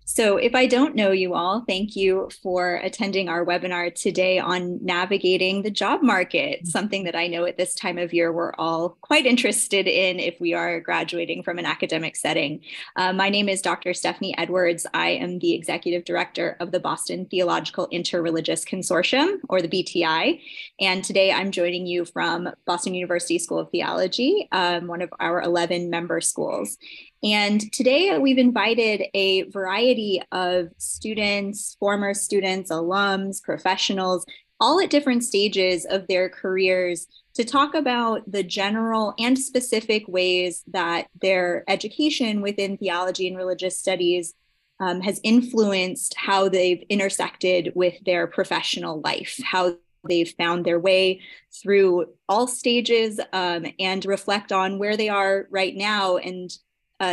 So if I don't know you all, thank you for attending our webinar today on navigating the job market, something that I know at this time of year we're all quite interested in if we are graduating from an academic setting. My name is Dr. Stephanie Edwards. I am the Executive Director of the Boston Theological Interreligious Consortium, or the BTI. And today I'm joining you from Boston University School of Theology, one of our 11 member schools. And today we've invited a variety of students, former students, alums, professionals, all at different stages of their careers to talk about the general and specific ways that their education within theology and religious studies has influenced how they've intersected with their professional life, how they've found their way through all stages, and reflect on where they are right now, and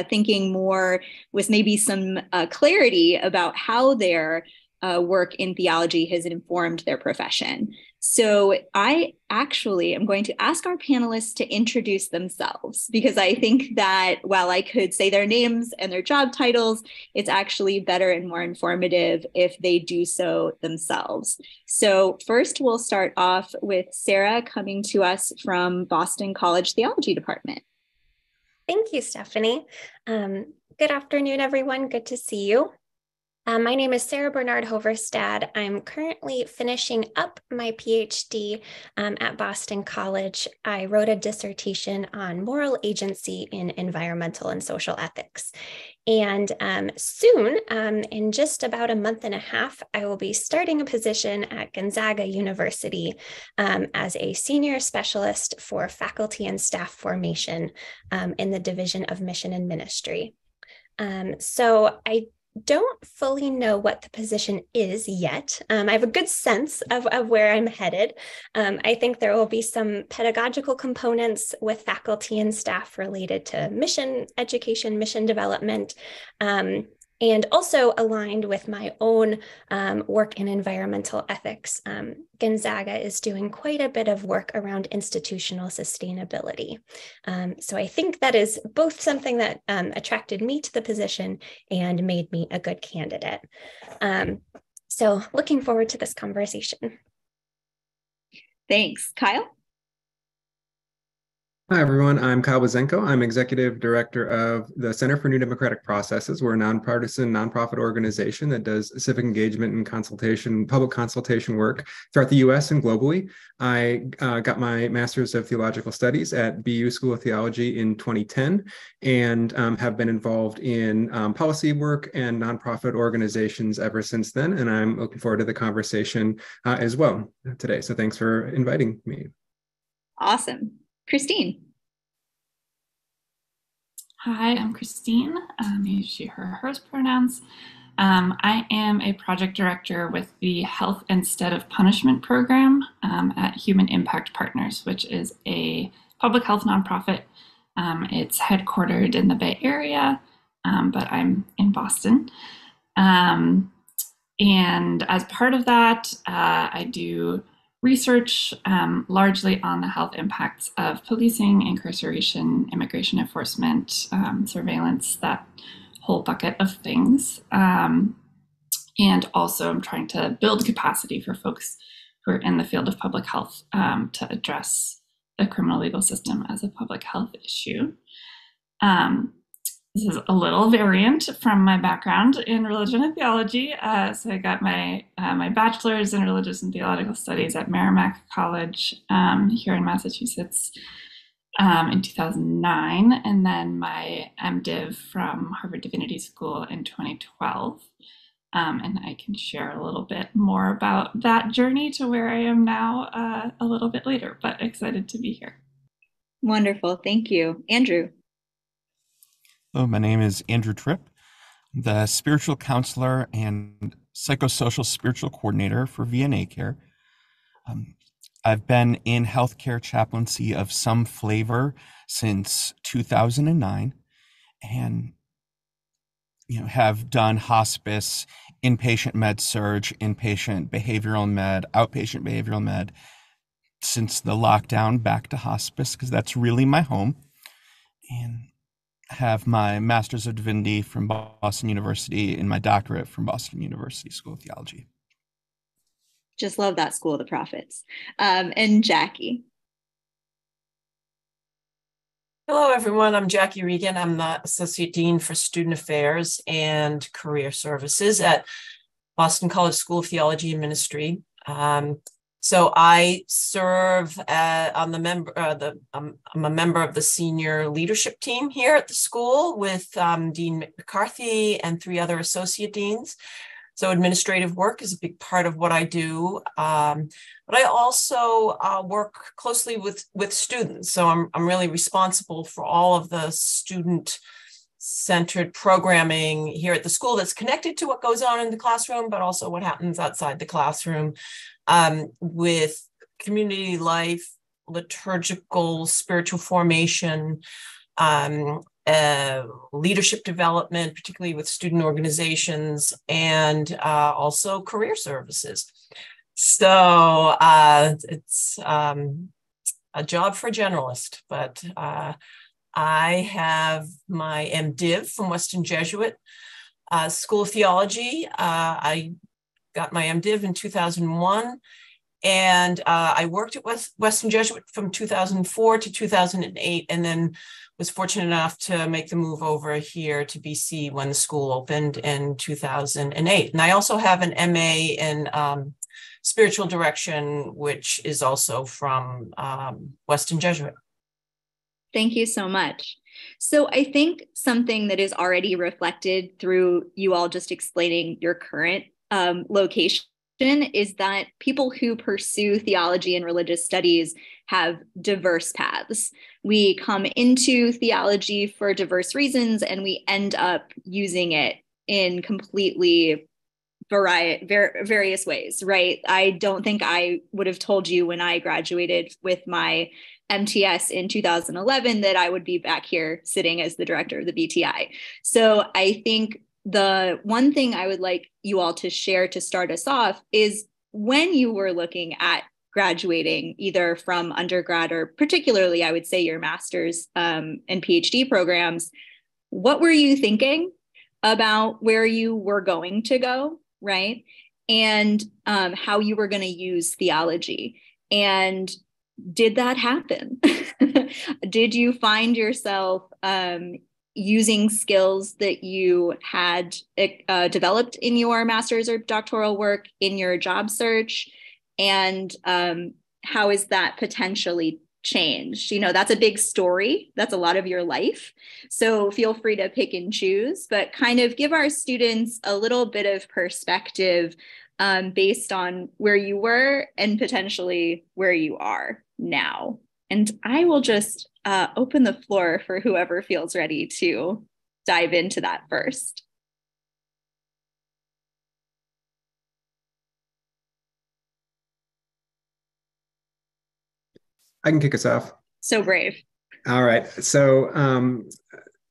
thinking more with maybe some clarity about how their work in theology has informed their profession. So I actually am going to ask our panelists to introduce themselves, because I think that while I could say their names and their job titles, it's actually better and more informative if they do so themselves. So first, we'll start off with Sarah, coming to us from Boston College Theology Department. Thank you, Stephanie. Good afternoon, everyone. Good to see you. My name is Sarah Bernard Hoverstad. I'm currently finishing up my PhD at Boston College. I wrote a dissertation on moral agency in environmental and social ethics. And soon, in just about a month and a half, I will be starting a position at Gonzaga University as a senior specialist for faculty and staff formation in the Division of Mission and Ministry. So I don't fully know what the position is yet. I have a good sense of where I'm headed. I think there will be some pedagogical components with faculty and staff related to mission education, mission development, and also aligned with my own work in environmental ethics. Gonzaga is doing quite a bit of work around institutional sustainability. So I think that is both something that attracted me to the position and made me a good candidate. So looking forward to this conversation. Thanks. Kyle? Hi, everyone. I'm Kyle Bazenko. I'm Executive Director of the Center for New Democratic Processes. We're a nonpartisan nonprofit organization that does civic engagement and consultation, public consultation work throughout the U.S. and globally. I got my Master's of Theological Studies at BU School of Theology in 2010 and have been involved in policy work and nonprofit organizations ever since then. And I'm looking forward to the conversation as well today. So thanks for inviting me. Awesome. Christine. Hi, I'm Christine. Use she, her, hers pronouns. I am a project director with the Health Instead of Punishment program at Human Impact Partners, which is a public health nonprofit. It's headquartered in the Bay Area, but I'm in Boston. And as part of that, I do research largely on the health impacts of policing, incarceration, immigration enforcement, surveillance, that whole bucket of things. And also I'm trying to build capacity for folks who are in the field of public health to address the criminal legal system as a public health issue. This is a little variant from my background in religion and theology. So I got my bachelor's in religious and theological studies at Merrimack College here in Massachusetts in 2009, and then my MDiv from Harvard Divinity School in 2012. And I can share a little bit more about that journey to where I am now a little bit later, but excited to be here. Wonderful. Thank you. Andrew. Hello, my name is Andrew Tripp, the spiritual counselor and psychosocial spiritual coordinator for VNA Care. I've been in healthcare chaplaincy of some flavor since 2009 and have done hospice, inpatient med surg, inpatient behavioral med, outpatient behavioral med since the lockdown back to hospice, because that's really my home. And have my Master's of Divinity from Boston University and my doctorate from Boston University School of Theology. Just love that School of the Prophets. And Jackie. Hello, everyone. I'm Jackie Regan. I'm the Associate Dean for Student Affairs and Career Services at Boston College School of Theology and Ministry. So I serve I'm a member of the senior leadership team here at the school with Dean McCarthy and 3 other associate deans. So administrative work is a big part of what I do. But I also work closely with students. So I'm really responsible for all of the student-centered programming here at the school that's connected to what goes on in the classroom, but also what happens outside the classroom with community life, liturgical, spiritual formation, leadership development, particularly with student organizations, and also career services. So it's a job for a generalist, but I have my MDiv from Weston Jesuit School of Theology. I got my MDiv in 2001. And I worked at Weston Jesuit from 2004 to 2008, and then was fortunate enough to make the move over here to BC when the school opened in 2008. And I also have an MA in spiritual direction, which is also from Weston Jesuit. Thank you so much. So I think something that is already reflected through you all just explaining your current location is that people who pursue theology and religious studies have diverse paths. We come into theology for diverse reasons, and we end up using it in completely various ways, right? I don't think I would have told you when I graduated with my MTS in 2011 that I would be back here sitting as the director of the BTI. So I think the one thing I would like you all to share to start us off is when you were looking at graduating either from undergrad or particularly, I would say, your master's and PhD programs, what were you thinking about where you were going to go, right? And how you were going to use theology. And did that happen? Did you find yourself using skills that you had developed in your master's or doctoral work in your job search? And how is that potentially changed? You know, that's a big story. That's a lot of your life. So feel free to pick and choose, but kind of give our students a little bit of perspective based on where you were and potentially where you are now. And I will just open the floor for whoever feels ready to dive into that first. I can kick us off. So brave. All right. So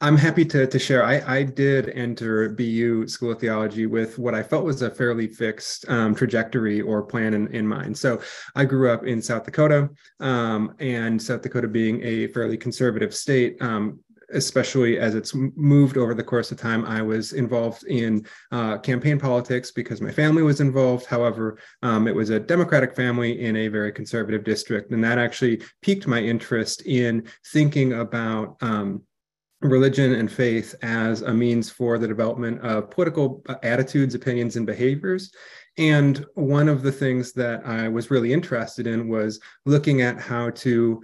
I'm happy to share. I did enter BU School of Theology with what I felt was a fairly fixed trajectory or plan in mind. So I grew up in South Dakota, and South Dakota being a fairly conservative state, especially as it's moved over the course of time, I was involved in campaign politics because my family was involved. However, it was a Democratic family in a very conservative district, and that actually piqued my interest in thinking about religion and faith as a means for the development of political attitudes, opinions, and behaviors. And one of the things that I was really interested in was looking at how to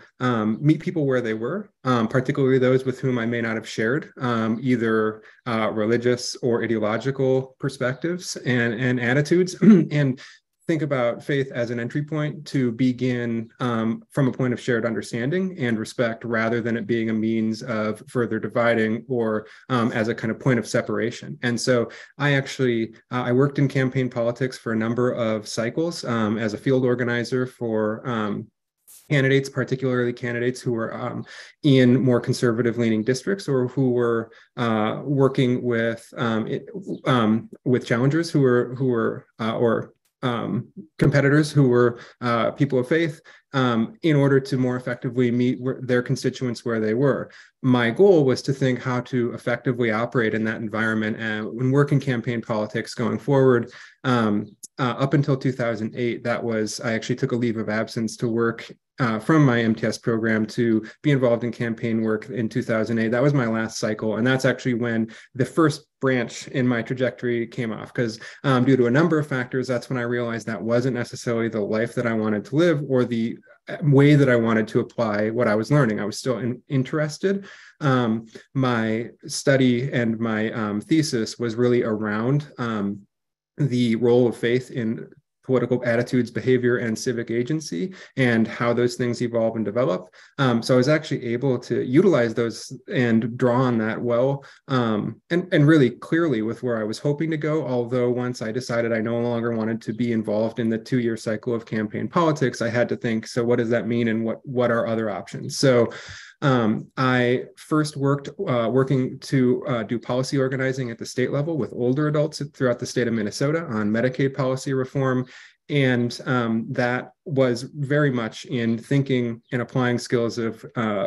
meet people where they were, particularly those with whom I may not have shared either religious or ideological perspectives and attitudes, and think about faith as an entry point to begin from a point of shared understanding and respect, rather than it being a means of further dividing or as a kind of point of separation. And so I actually, I worked in campaign politics for a number of cycles as a field organizer for candidates, particularly candidates who were in more conservative leaning districts or who were working with challengers who were competitors who were people of faith, in order to more effectively meet their constituents where they were. My goal was to think how to effectively operate in that environment and work in campaign politics going forward. Up until 2008, I actually took a leave of absence to work from my MTS program to be involved in campaign work in 2008. That was my last cycle. And that's actually when the first branch in my trajectory came off, because due to a number of factors, that's when I realized that wasn't necessarily the life that I wanted to live or the way that I wanted to apply what I was learning. I was still interested. My study and my thesis was really around the role of faith in political attitudes, behavior, and civic agency, and how those things evolve and develop. So I was actually able to utilize those and draw on that well, and really clearly with where I was hoping to go. Although once I decided I no longer wanted to be involved in the 2-year cycle of campaign politics, I had to think, so what does that mean, and what are other options? So I first working to do policy organizing at the state level with older adults throughout the state of Minnesota on Medicaid policy reform. And that was very much in thinking and applying skills of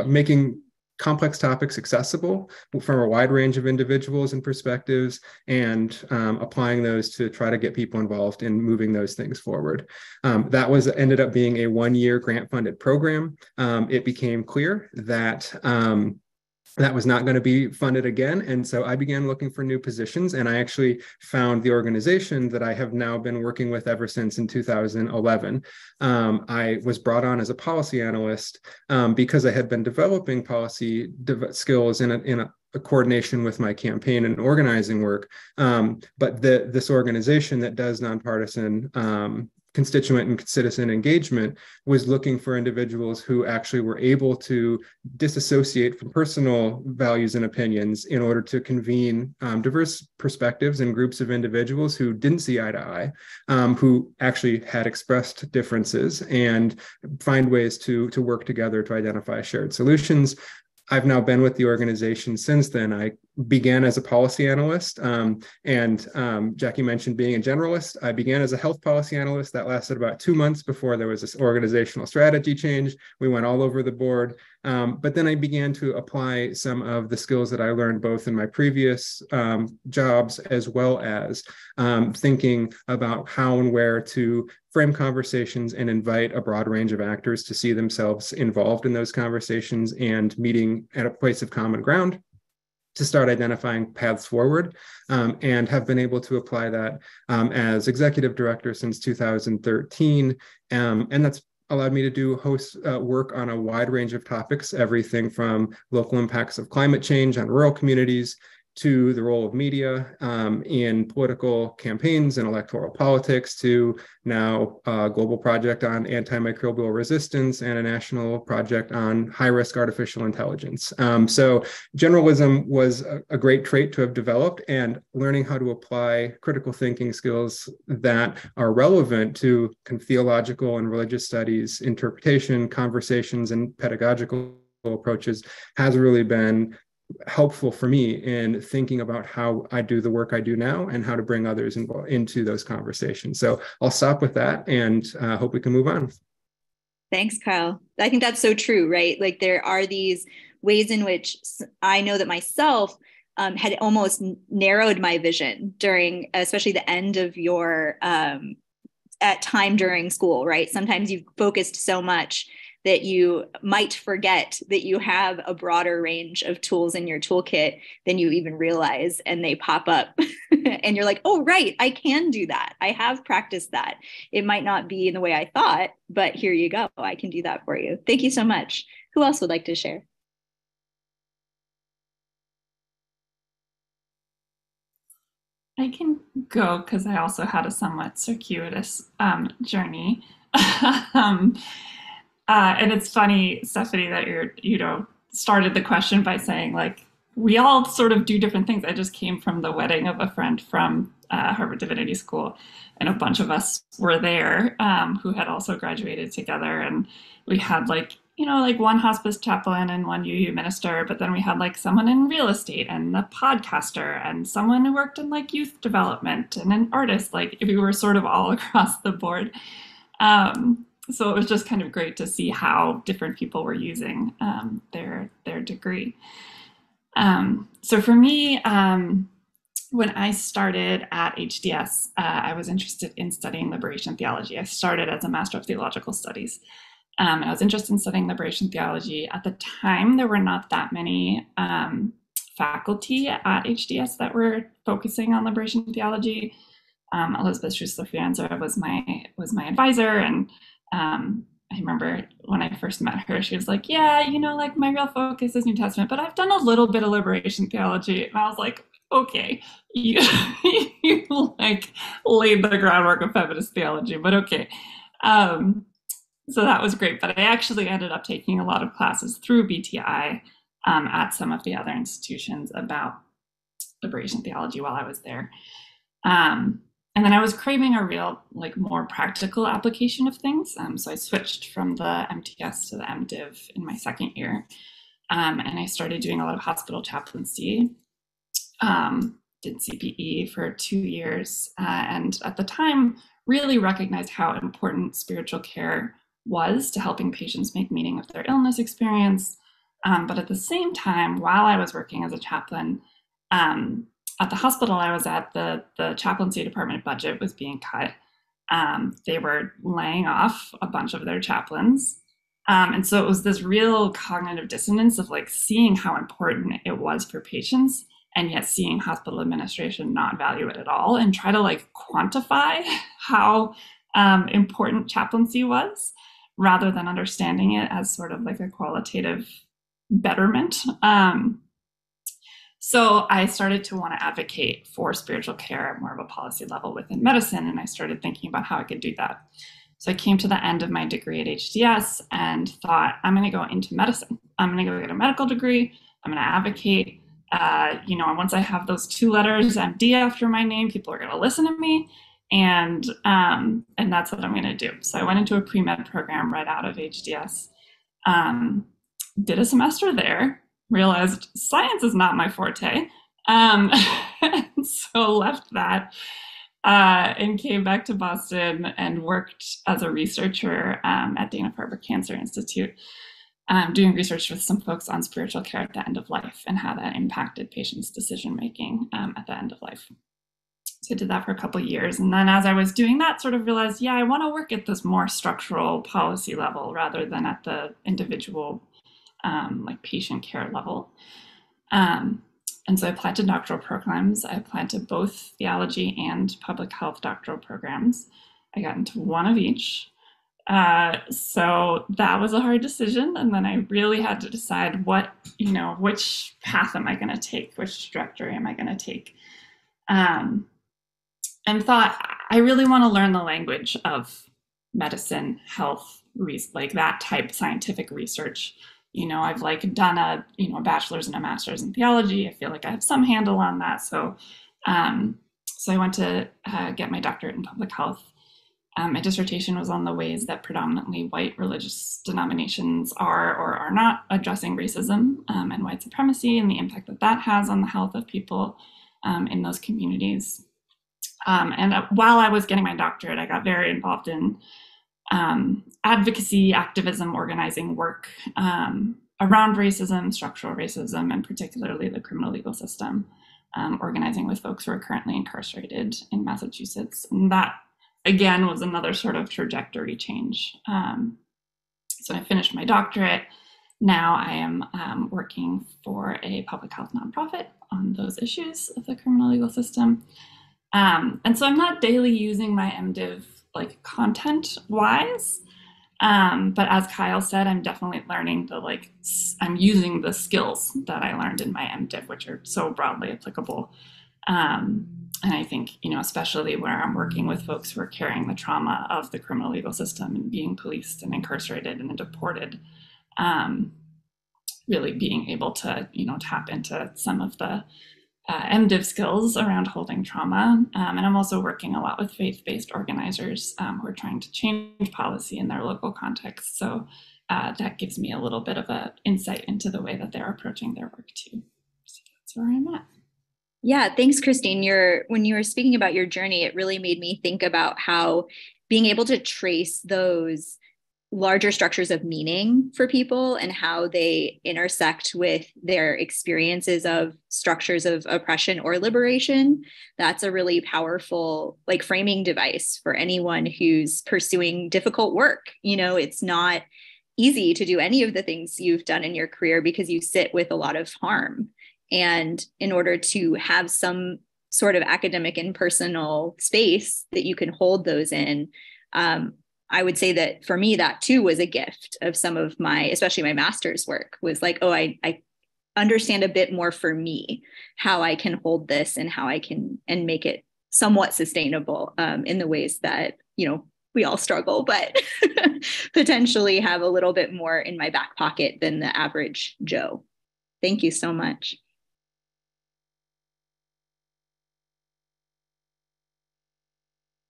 making complex topics accessible from a wide range of individuals and perspectives, and applying those to try to get people involved in moving those things forward. That ended up being a 1-year grant-funded program. It became clear that that was not going to be funded again. And so I began looking for new positions, and I actually found the organization that I have now been working with ever since in 2011. I was brought on as a policy analyst because I had been developing policy skills in a coordination with my campaign and organizing work. But this organization that does nonpartisan constituent and citizen engagement was looking for individuals who actually were able to disassociate from personal values and opinions in order to convene diverse perspectives and groups of individuals who didn't see eye to eye, who actually had expressed differences, and find ways to work together to identify shared solutions. I've now been with the organization since then. I began as a policy analyst, and Jackie mentioned being a generalist. I began as a health policy analyst. That lasted about 2 months before there was this organizational strategy change. We went all over the board. But then I began to apply some of the skills that I learned both in my previous jobs, as well as thinking about how and where to frame conversations and invite a broad range of actors to see themselves involved in those conversations and meeting at a place of common ground to start identifying paths forward, and have been able to apply that as executive director since 2013. And that's allowed me to do work on a wide range of topics, everything from local impacts of climate change on rural communities to the role of media in political campaigns and electoral politics, to now a global project on antimicrobial resistance and a national project on high-risk artificial intelligence. So generalism was a great trait to have developed, and learning how to apply critical thinking skills that are relevant to theological and religious studies, interpretation, conversations, and pedagogical approaches has really been helpful for me in thinking about how I do the work I do now and how to bring others into those conversations. So I'll stop with that and hope we can move on. Thanks, Kyle. I think that's so true, right? Like there are these ways in which I know that myself had almost narrowed my vision during, especially the end of your at time during school, right? Sometimes you've focused so much that you might forget that you have a broader range of tools in your toolkit than you even realize, and they pop up and you're like, oh, right, I can do that. I have practiced that. It might not be in the way I thought, but here you go. I can do that for you. Thank you so much. Who else would like to share? I can go because I also had a somewhat circuitous journey. And it's funny, Stephanie, that you started the question by saying, like, we all sort of do different things. I just came from the wedding of a friend from Harvard Divinity School, and a bunch of us were there who had also graduated together. And we had like like one hospice chaplain and one UU minister, but then we had like someone in real estate and a podcaster and someone who worked in like youth development and an artist. Like we were sort of all across the board. So it was just kind of great to see how different people were using their degree. So for me, when I started at HDS, I was interested in studying liberation theology. I started as a Master of Theological Studies. I was interested in studying liberation theology. At the time, there were not that many faculty at HDS that were focusing on liberation theology. Elizabeth Schussler-Fianza was my advisor, and I remember when I first met her, she was like, "Yeah, like my real focus is New Testament, but I've done a little bit of liberation theology." And I was like, "Okay, you like laid the groundwork of feminist theology, but okay." So that was great, but I actually ended up taking a lot of classes through BTI at some of the other institutions about liberation theology while I was there. And then I was craving a real, like, more practical application of things. So I switched from the MTS to the MDiv in my second year. And I started doing a lot of hospital chaplaincy. Did CPE for 2 years. And at the time, really recognized how important spiritual care was to helping patients make meaning of their illness experience. But at the same time, while I was working as a chaplain, at the hospital I was at, the chaplaincy department budget was being cut. They were laying off a bunch of their chaplains. And so it was this real cognitive dissonance of like seeing how important it was for patients and yet seeing hospital administration not value it at all and try to like quantify how important chaplaincy was, rather than understanding it as sort of like a qualitative betterment. So I started to want to advocate for spiritual care at more of a policy level within medicine, and I started thinking about how I could do that. So I came to the end of my degree at HDS and thought, I'm going to go into medicine. I'm going to go get a medical degree. I'm going to advocate. Once I have those 2 letters, MD after my name, people are going to listen to me. And that's what I'm going to do. So I went into a pre-med program right out of HDS, did a semester there, realized science is not my forte. So left that and came back to Boston and worked as a researcher at Dana-Farber Cancer Institute, doing research with some folks on spiritual care at the end of life and how that impacted patients' decision-making at the end of life. So I did that for a couple of years. And then as I was doing that, sort of realized, I want to work at this more structural policy level rather than at the individual like patient care level. And so I applied to doctoral programs. I applied to both theology and public health doctoral programs. I got into one of each. So that was a hard decision. And then I really had to decide which path am I going to take? Which trajectory am I going to take? And thought, I really want to learn the language of medicine, health, like that type scientific research. I've like done a bachelor's and a master's in theology. I feel like I have some handle on that. So I went to get my doctorate in public health. My dissertation was on the ways that predominantly white religious denominations are or are not addressing racism and white supremacy and the impact that has on the health of people in those communities. And while I was getting my doctorate, I got very involved in advocacy, activism, organizing work around racism, structural racism, and particularly the criminal legal system, organizing with folks who are currently incarcerated in Massachusetts. And that, again, was another sort of trajectory change. So I finished my doctorate. Now I am working for a public health nonprofit on those issues of the criminal legal system. And so I'm not daily using my MDiv like content wise, but as Kyle said, I'm definitely learning I'm using the skills that I learned in my MDiv, which are so broadly applicable. And I think, especially where I'm working with folks who are carrying the trauma of the criminal legal system and being policed and incarcerated and deported, really being able to, tap into some of the MDiv skills around holding trauma. And I'm also working a lot with faith-based organizers who are trying to change policy in their local context. So that gives me a little bit of an insight into the way that they're approaching their work too. So that's where I'm at. Yeah, thanks, Christine. When you were speaking about your journey, it really made me think about how being able to trace those larger structures of meaning for people and how they intersect with their experiences of structures of oppression or liberation, that's a really powerful like framing device for anyone who's pursuing difficult work. It's not easy to do any of the things you've done in your career because you sit with a lot of harm. And in order to have some sort of academic and personal space that you can hold those in, I would say that for me, that too was a gift of some of my, especially my master's work, was like, oh, I understand a bit more for me how I can hold this and how I can and make it somewhat sustainable in the ways that, we all struggle, but potentially have a little bit more in my back pocket than the average Joe. Thank you so much.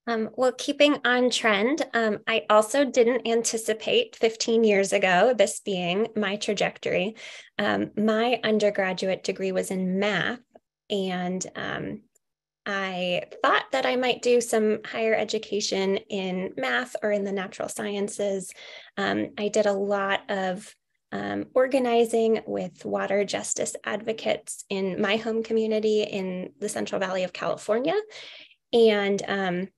Well, keeping on trend, I also didn't anticipate 15 years ago this being my trajectory. My undergraduate degree was in math, and I thought that I might do some higher education in math or in the natural sciences. I did a lot of organizing with water justice advocates in my home community in the Central Valley of California. And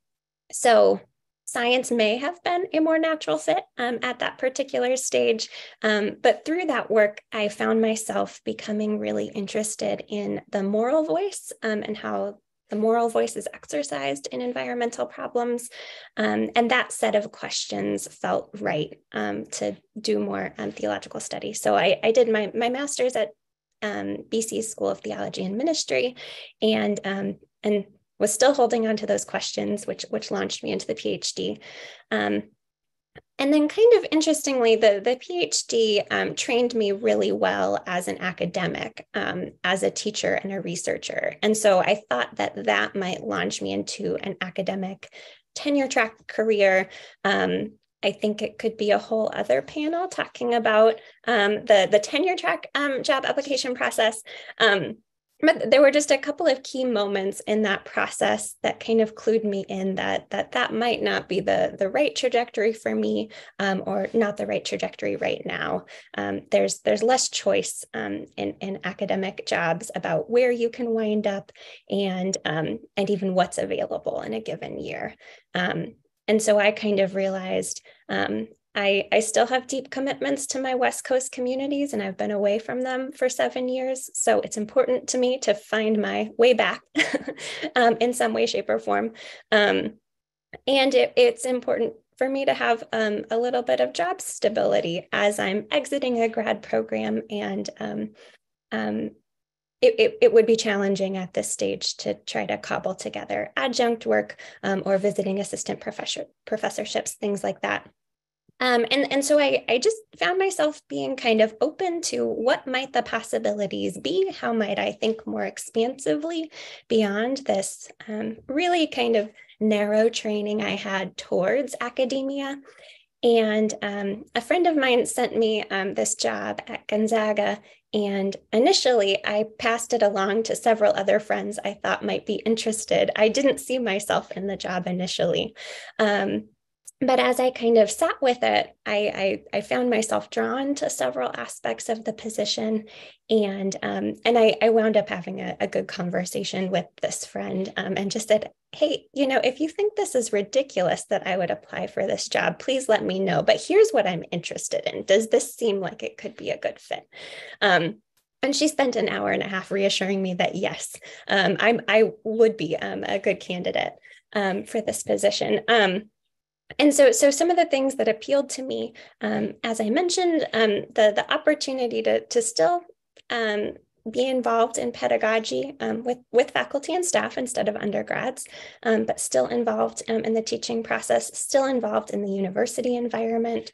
so science may have been a more natural fit at that particular stage. But through that work, I found myself becoming really interested in the moral voice and how the moral voice is exercised in environmental problems. And that set of questions felt right to do more theological study. So I did my master's at BC School of Theology and Ministry, and was still holding on to those questions, which launched me into the PhD. And then kind of interestingly, the PhD trained me really well as an academic, as a teacher and a researcher. And so I thought that might launch me into an academic tenure track career. I think it could be a whole other panel talking about the tenure track job application process. But there were just a couple of key moments in that process that kind of clued me in that might not be the right trajectory for me, or not the right trajectory right now. There's less choice in academic jobs about where you can wind up and even what's available in a given year. And so I kind of realized I still have deep commitments to my West Coast communities, and I've been away from them for 7 years. So it's important to me to find my way back in some way, shape, or form. And it's important for me to have a little bit of job stability as I'm exiting a grad program. And it would be challenging at this stage to try to cobble together adjunct work or visiting assistant professorships, things like that. And so I just found myself being kind of open to what might the possibilities be? How might I think more expansively beyond this really kind of narrow training I had towards academia? And a friend of mine sent me this job at Gonzaga. And initially, I passed it along to several other friends I thought might be interested. I didn't see myself in the job initially. But as I kind of sat with it, I found myself drawn to several aspects of the position. And I wound up having a good conversation with this friend and just said, hey, if you think this is ridiculous that I would apply for this job, please let me know. But here's what I'm interested in. Does this seem like it could be a good fit? And she spent an hour and a half reassuring me that, yes, I would be a good candidate for this position. And so some of the things that appealed to me, as I mentioned, the opportunity to still be involved in pedagogy with faculty and staff instead of undergrads, but still involved in the teaching process, still involved in the university environment,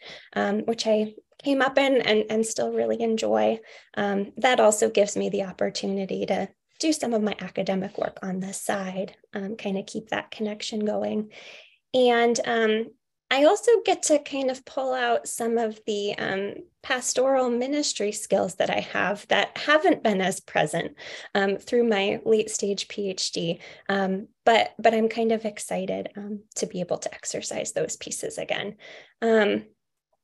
which I came up in and still really enjoy. That also gives me the opportunity to do some of my academic work on the side, kind of keep that connection going. And I also get to kind of pull out some of the pastoral ministry skills that I have that haven't been as present through my late stage PhD. But I'm kind of excited to be able to exercise those pieces again. And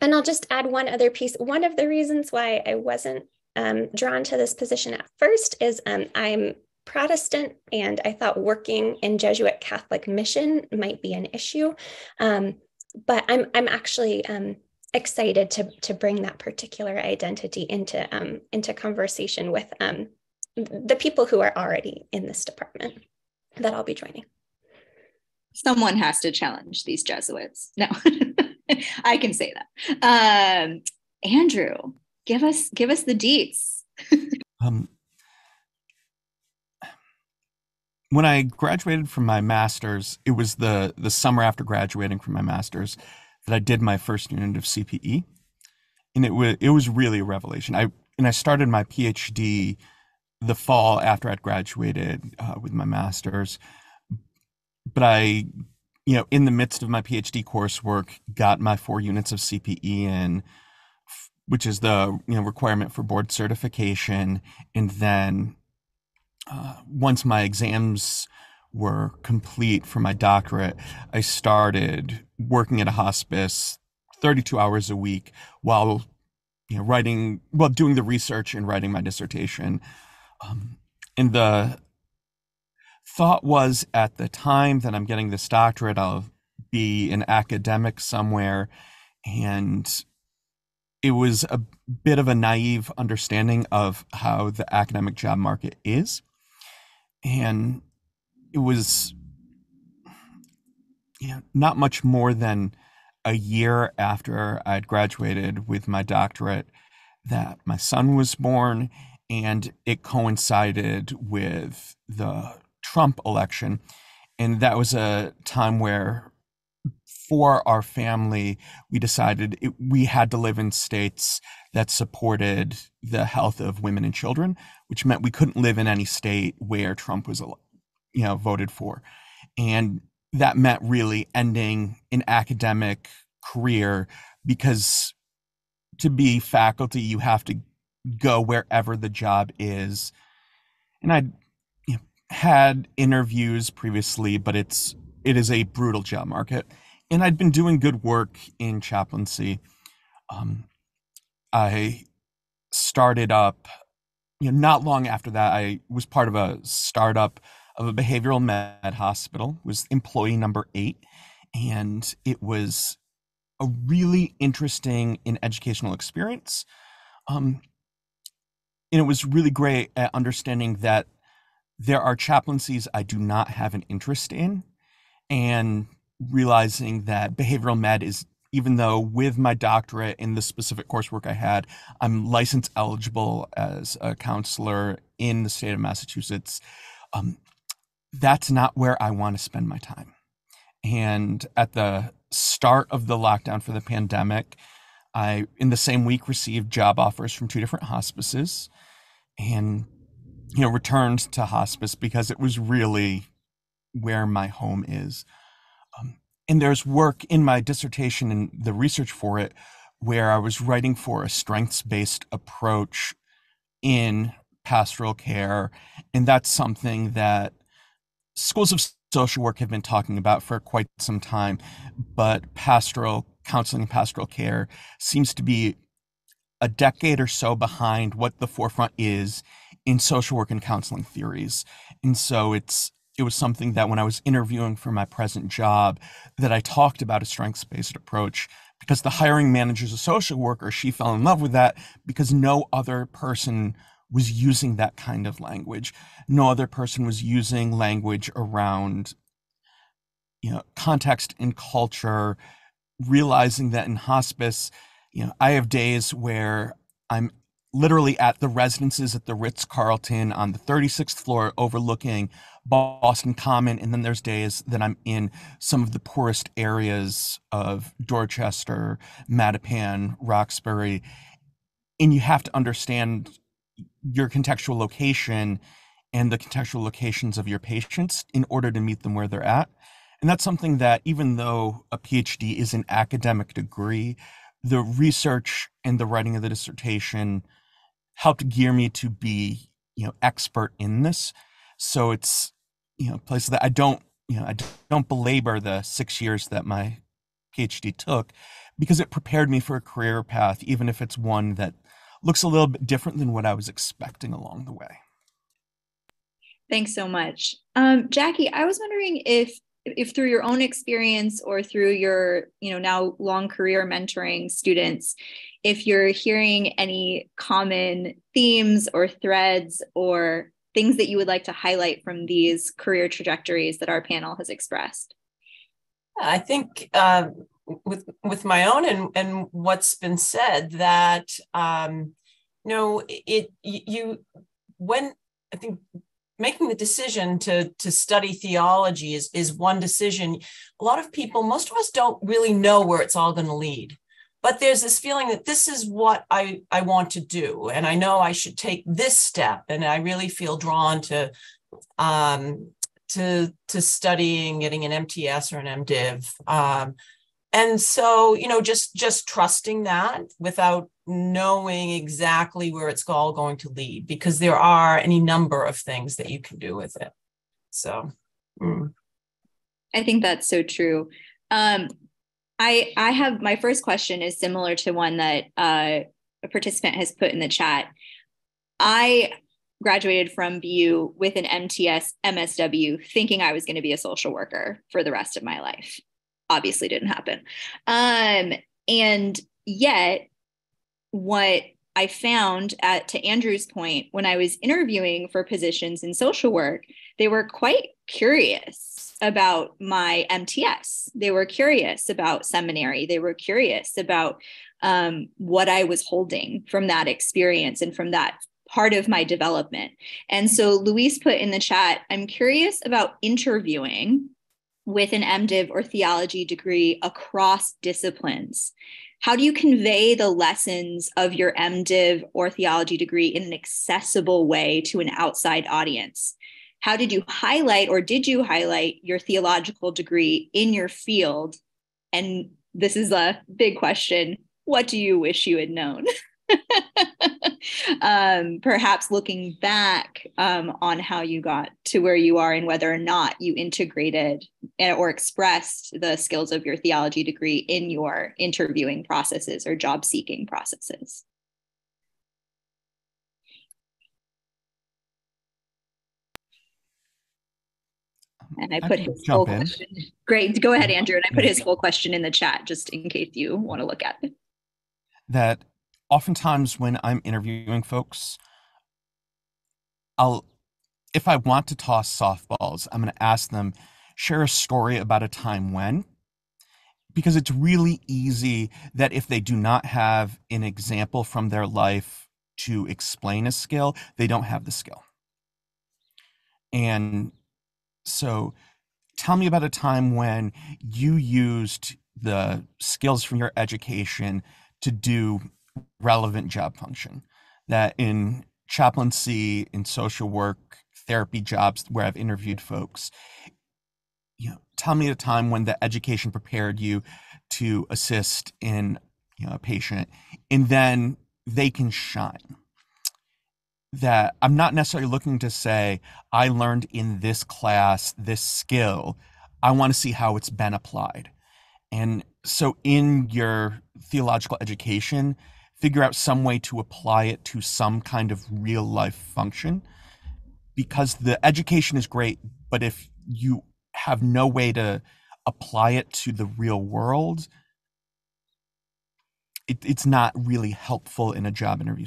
I'll just add one other piece. One of the reasons why I wasn't drawn to this position at first is I'm Protestant, and I thought working in Jesuit Catholic mission might be an issue. But I'm actually excited to bring that particular identity into conversation with the people who are already in this department that I'll be joining. Someone has to challenge these Jesuits. No, I can say that. Andrew, give us the deets. When I graduated from my master's, it was the summer after graduating from my master's that I did my first unit of CPE, and it was really a revelation. I started my PhD the fall after I'd graduated with my master's, but I, in the midst of my PhD coursework, got my 4 units of CPE in, which is the requirement for board certification, and then once my exams were complete for my doctorate, I started working at a hospice 32 hours a week while doing the research and writing my dissertation. And the thought was at the time that I'm getting this doctorate, I'll be an academic somewhere. And it was a bit of a naive understanding of how the academic job market is. And it was not much more than a year after I'd graduated with my doctorate that my son was born, and it coincided with the Trump election. And that was a time where, for our family, we decided we had to live in states that supported the health of women and children, which meant we couldn't live in any state where Trump was, voted for. And that meant really ending an academic career, because to be faculty, you have to go wherever the job is. And I'd had interviews previously, but it is a brutal job market. And I'd been doing good work in chaplaincy. I started up, not long after that, I was part of a startup of a behavioral med hospital, was employee number 8. And it was a really interesting and educational experience. And it was really great at understanding that there are chaplaincies I do not have an interest in, and realizing that behavioral med is, even though with my doctorate in the specific coursework I had, I'm license eligible as a counselor in the state of Massachusetts, that's not where I want to spend my time. And at the start of the lockdown for the pandemic, I, in the same week, received job offers from 2 different hospices, and returned to hospice because it was really where my home is. And there's work in my dissertation and the research for it where I was writing for a strengths-based approach in pastoral care. And that's something that schools of social work have been talking about for quite some time. But pastoral counseling and pastoral care seems to be a decade or so behind what the forefront is in social work and counseling theories. And so it was something that when I was interviewing for my present job, that I talked about a strengths-based approach, because the hiring manager's a social worker. She fell in love with that because no other person was using that kind of language. No other person was using language around, context and culture, realizing that in hospice, I have days where I'm literally at the residences at the Ritz-Carlton on the 36th floor overlooking Boston Common. And then there's days that I'm in some of the poorest areas of Dorchester, Mattapan, Roxbury. And you have to understand your contextual location and the contextual locations of your patients in order to meet them where they're at. And that's something that, even though a PhD is an academic degree, the research and the writing of the dissertation helped gear me to be, expert in this. So it's, places that I don't belabor the 6 years that my PhD took, because it prepared me for a career path, even if it's one that looks a little bit different than what I was expecting along the way. Thanks so much. Jackie, I was wondering if through your own experience or through your, now long career mentoring students, if you're hearing any common themes or threads or things that you would like to highlight from these career trajectories that our panel has expressed. I think with my own and what's been said, that when I think making the decision to study theology is one decision. A lot of people, most of us don't really know where it's all going to lead. But there's this feeling that this is what I want to do, and I know I should take this step, and I really feel drawn to studying, getting an MTS or an MDiv. And so, just trusting that without knowing exactly where it's all going to lead, because there are any number of things that you can do with it. So, I think that's so true. I have, my first question is similar to one that a participant has put in the chat. I graduated from BU with an MTS MSW thinking I was going to be a social worker for the rest of my life. Obviously didn't happen. And yet what I found, to Andrew's point, when I was interviewing for positions in social work, they were quite curious about my MTS. They were curious about seminary. They were curious about what I was holding from that experience and from that part of my development. And so Luis put in the chat, I'm curious about interviewing with an MDiv or theology degree across disciplines. How do you convey the lessons of your MDiv or theology degree in an accessible way to an outside audience? How did you highlight, or did you highlight, your theological degree in your field? And this is a big question. What do you wish you had known? Perhaps looking back on how you got to where you are and whether or not you integrated or expressed the skills of your theology degree in your interviewing processes or job seeking processes. And I put his full question. Great, go ahead, Andrew. And I put his full question in the chat just in case you want to look at it. That oftentimes when I'm interviewing folks, if I want to toss softballs, I'm going to ask them, share a story about a time when, because it's really easy that if they do not have an example from their life to explain a skill, they don't have the skill. And so tell me about a time when you used the skills from your education to do relevant job function. That in chaplaincy, in social work, therapy jobs where I've interviewed folks, tell me a time when the education prepared you to assist in a patient, and then they can shine. That I'm not necessarily looking to say, I learned in this class this skill. I want to see how it's been applied. And so in your theological education, figure out some way to apply it to some kind of real life function, because the education is great, but if you have no way to apply it to the real world, it's not really helpful in a job interview.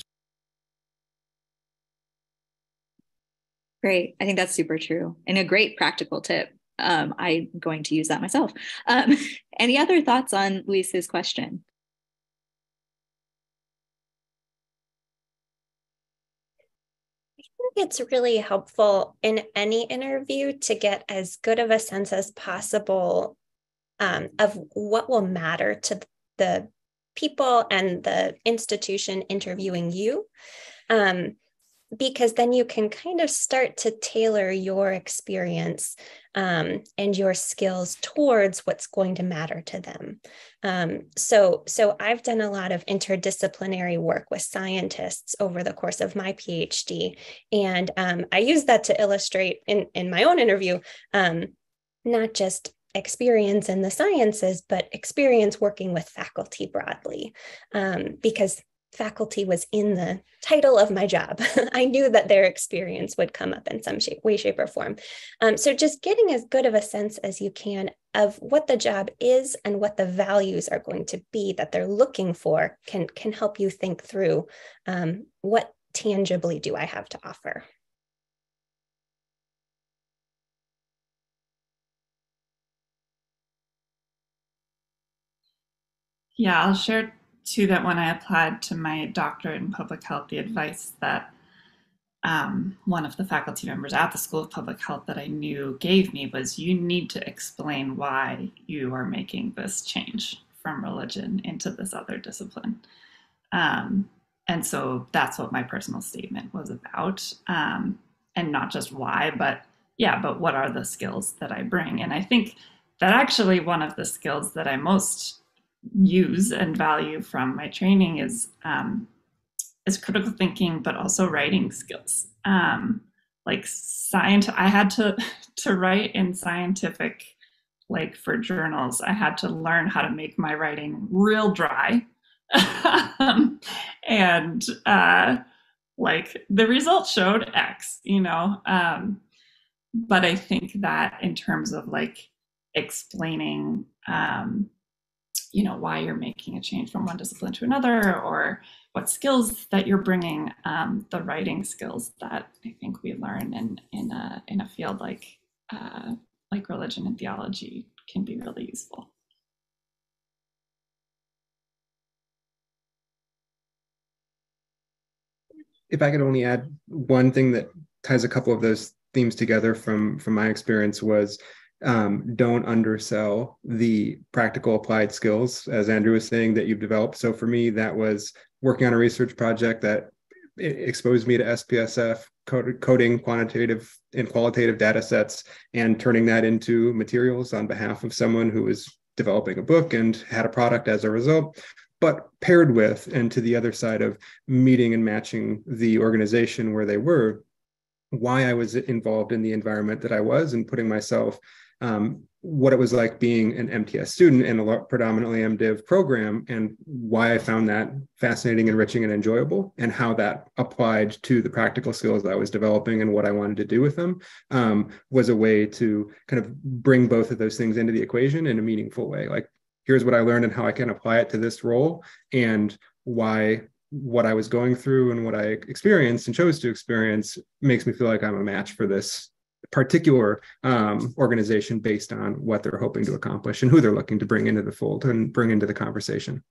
Great. I think that's super true and a great practical tip. I'm going to use that myself. Any other thoughts on Luis's question? I think it's really helpful in any interview to get as good of a sense as possible of what will matter to the people and the institution interviewing you. because then you can kind of start to tailor your experience and your skills towards what's going to matter to them. So I've done a lot of interdisciplinary work with scientists over the course of my PhD. And I use that to illustrate in my own interview, not just experience in the sciences, but experience working with faculty broadly, because faculty was in the title of my job. I knew that their experience would come up in some way, shape, or form. So just getting as good of a sense as you can of what the job is and what the values are going to be that they're looking for can help you think through what tangibly do I have to offer. Yeah, I'll share too that when I applied to my doctorate in public health, the advice that one of the faculty members at the School of Public Health that I knew gave me was, you need to explain why you are making this change from religion into this other discipline. And so that's what my personal statement was about. And not just why, but what are the skills that I bring? And I think that actually one of the skills that I most use and value from my training is critical thinking, but also writing skills. Like I had to write in scientific, like for journals, I had to learn how to make my writing real dry. And like the results showed X, but I think that in terms of like explaining why you're making a change from one discipline to another, or what skills that you're bringing, the writing skills that I think we learn in a field like religion and theology can be really useful. If I could only add one thing that ties a couple of those themes together from my experience was, don't undersell the practical applied skills, as Andrew was saying, that you've developed. So for me, that was working on a research project that exposed me to SPSF, coding quantitative and qualitative data sets, and turning that into materials on behalf of someone who was developing a book and had a product as a result. But paired with, and to the other side of meeting and matching the organization where they were, why I was involved in the environment that I was, and putting myself, what it was like being an MTS student in a predominantly MDiv program, and why I found that fascinating, enriching, and enjoyable, and how that applied to the practical skills that I was developing and what I wanted to do with them, was a way to kind of bring both of those things into the equation in a meaningful way. Like, here's what I learned and how I can apply it to this role, and why what I was going through and what I experienced and chose to experience makes me feel like I'm a match for this particular organization based on what they're hoping to accomplish and who they're looking to bring into the fold and bring into the conversation.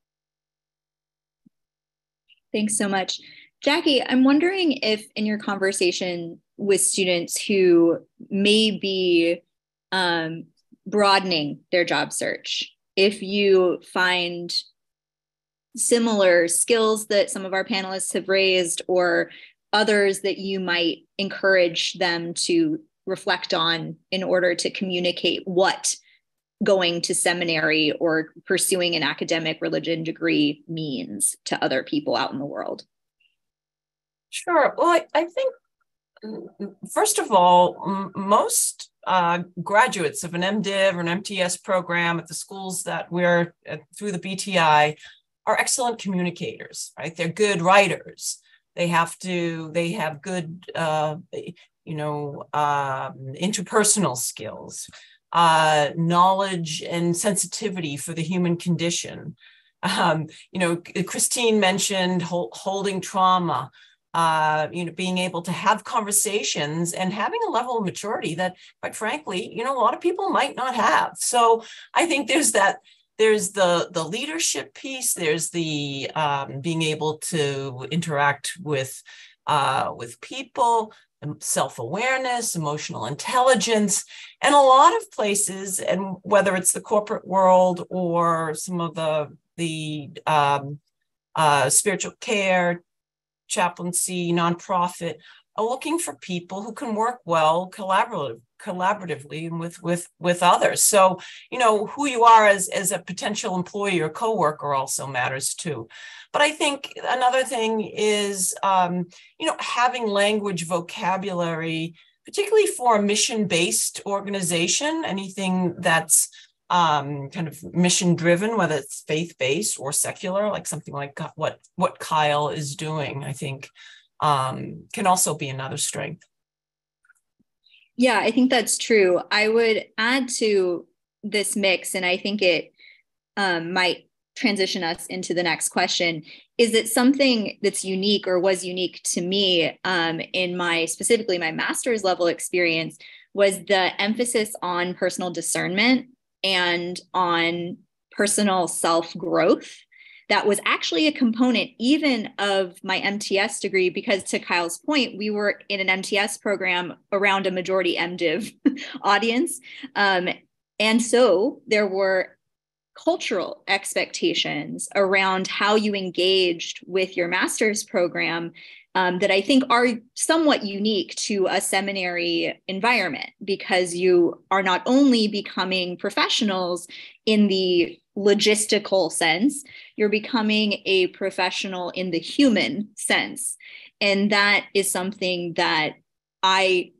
Thanks so much. Jackie, I'm wondering if in your conversation with students who may be broadening their job search, if you find similar skills that some of our panelists have raised, or others that you might encourage them to reflect on in order to communicate what going to seminary or pursuing an academic religion degree means to other people out in the world. Sure. Well, I think, first of all, most graduates of an MDiv or an MTS program at the schools that we're through the BTI are excellent communicators, right? They're good writers. They have good, interpersonal skills, knowledge and sensitivity for the human condition. Christine mentioned holding trauma, being able to have conversations and having a level of maturity that, quite frankly, a lot of people might not have. So I think there's the leadership piece, there's the being able to interact with people, self-awareness, emotional intelligence, and a lot of places, and whether it's the corporate world or some of the spiritual care, chaplaincy, nonprofit, are looking for people who can work well collaboratively and with others. So, who you are as a potential employee or coworker also matters too. But I think another thing is, having language vocabulary, particularly for a mission-based organization, anything that's kind of mission-driven, whether it's faith-based or secular, like something like what Kyle is doing, I think can also be another strength. Yeah, I think that's true. I would add to this mix, and I think it might transition us into the next question. Is it something that's unique or was unique to me in specifically my master's level experience was the emphasis on personal discernment and on personal self-growth. That was actually a component even of my MTS degree, because to Kyle's point, we were in an MTS program around a majority MDiv audience. And so there were cultural expectations around how you engaged with your master's program that I think are somewhat unique to a seminary environment, because you are not only becoming professionals in the logistical sense, you're becoming a professional in the human sense. And that is something that I,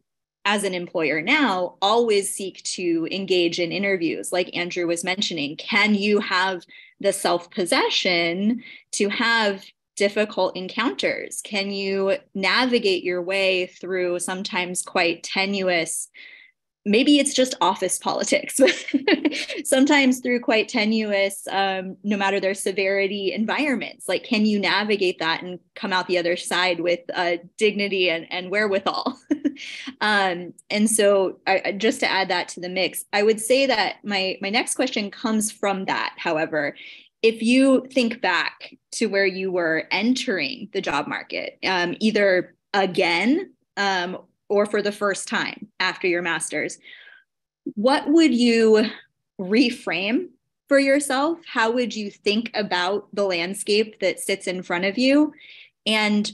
as an employer now, always seek to engage in interviews. Like Andrew was mentioning, can you have the self-possession to have difficult encounters? Can you navigate your way through sometimes quite tenuous, maybe it's just office politics, but sometimes through quite tenuous, no matter their severity, environments? Like, can you navigate that and come out the other side with dignity and wherewithal? And so just to add that to the mix, I would say that my next question comes from that. However, if you think back to where you were entering the job market, either again or for the first time after your master's, what would you reframe for yourself? How would you think about the landscape that sits in front of you? And